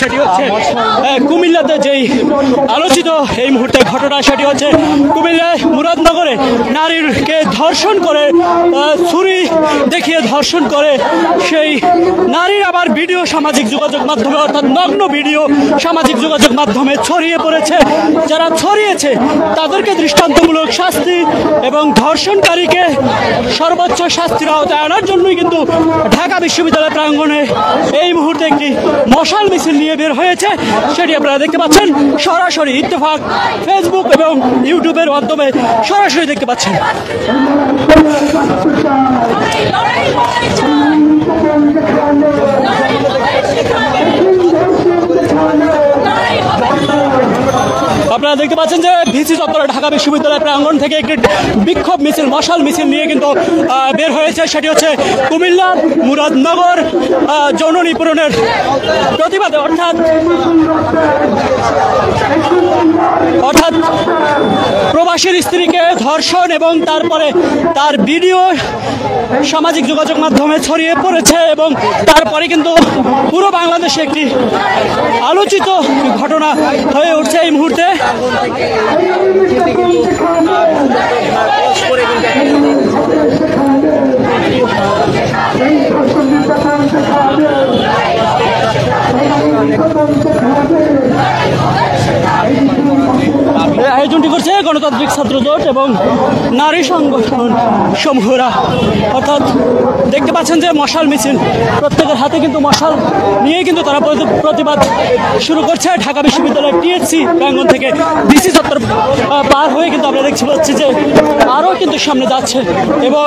সেটি হচ্ছে কুমিল্লাতে যেই আলোচিত এই মুহূর্তে ঘটনা, সেটি হচ্ছে কুমিল্লায় মুরাদনগরে নারীকে ধর্ষণ করে, ছুরি দেখিয়ে ধর্ষণ করে সেই নারীর আবার ভিডিও সামাজিক যোগাযোগ মাধ্যমে, অর্থাৎ নগ্ন ভিডিও সামাজিক যোগাযোগ মাধ্যমে ছড়িয়ে পড়েছে। যারা ছড়িয়েছে তাদেরকে দৃষ্টান্তমূলক শাস্তি এবং ধর্ষণকারীকে সর্বোচ্চ শাস্তির আওতায় আনার জন্যই কিন্তু ঢাকা বিশ্ববিদ্যালয় প্রাঙ্গণে এই মুহূর্তে একটি মশাল মিছিল নিয়ে বের হয়েছে। সেটি আপনারা দেখতে পাচ্ছেন সরাসরি ইত্তেফাক ফেসবুক এবং ইউটিউবের মাধ্যমে সরাসরি দেখতে পাচ্ছেন। আপনারা দেখতে পাচ্ছেন যে ভিসি চত্বরে ঢাকা বিশ্ববিদ্যালয় প্রাঙ্গণ থেকে একটি বিক্ষোভ মিছিল, মশাল মিছিল নিয়ে কিন্তু বের হয়েছে। সেটি হচ্ছে কুমিল্লার মুরাদনগর যৌন নিপীড়নের প্রতিবাদে, অর্থাৎ প্রবাসীর স্ত্রীকে ধর্ষণ এবং তারপরে তার ভিডিও সামাজিক যোগাযোগ মাধ্যমে ছড়িয়ে পড়েছে এবং তারপরে কিন্তু পুরো বাংলাদেশে একটি আলোচিত ঘটনা হয়ে উঠছে এই মুহূর্তে। আয়োজনটি করছে গণতান্ত্রিক ছাত্র জোট এবং নারী সংগঠন সমূহরা। অর্থাৎ দেখতে পাচ্ছেন যে মশাল মিছিল, প্রত্যেকের হাতে কিন্তু মশাল নিয়ে কিন্তু তারা প্রতিবাদ শুরু করছে। ঢাকা বিশ্ববিদ্যালয়ের টিএসসি প্রাঙ্গণ থেকে ডিসি চত্বর পার হয়ে কিন্তু আমরা দেখতে পাচ্ছি যে আরও কিন্তু সামনে যাচ্ছে এবং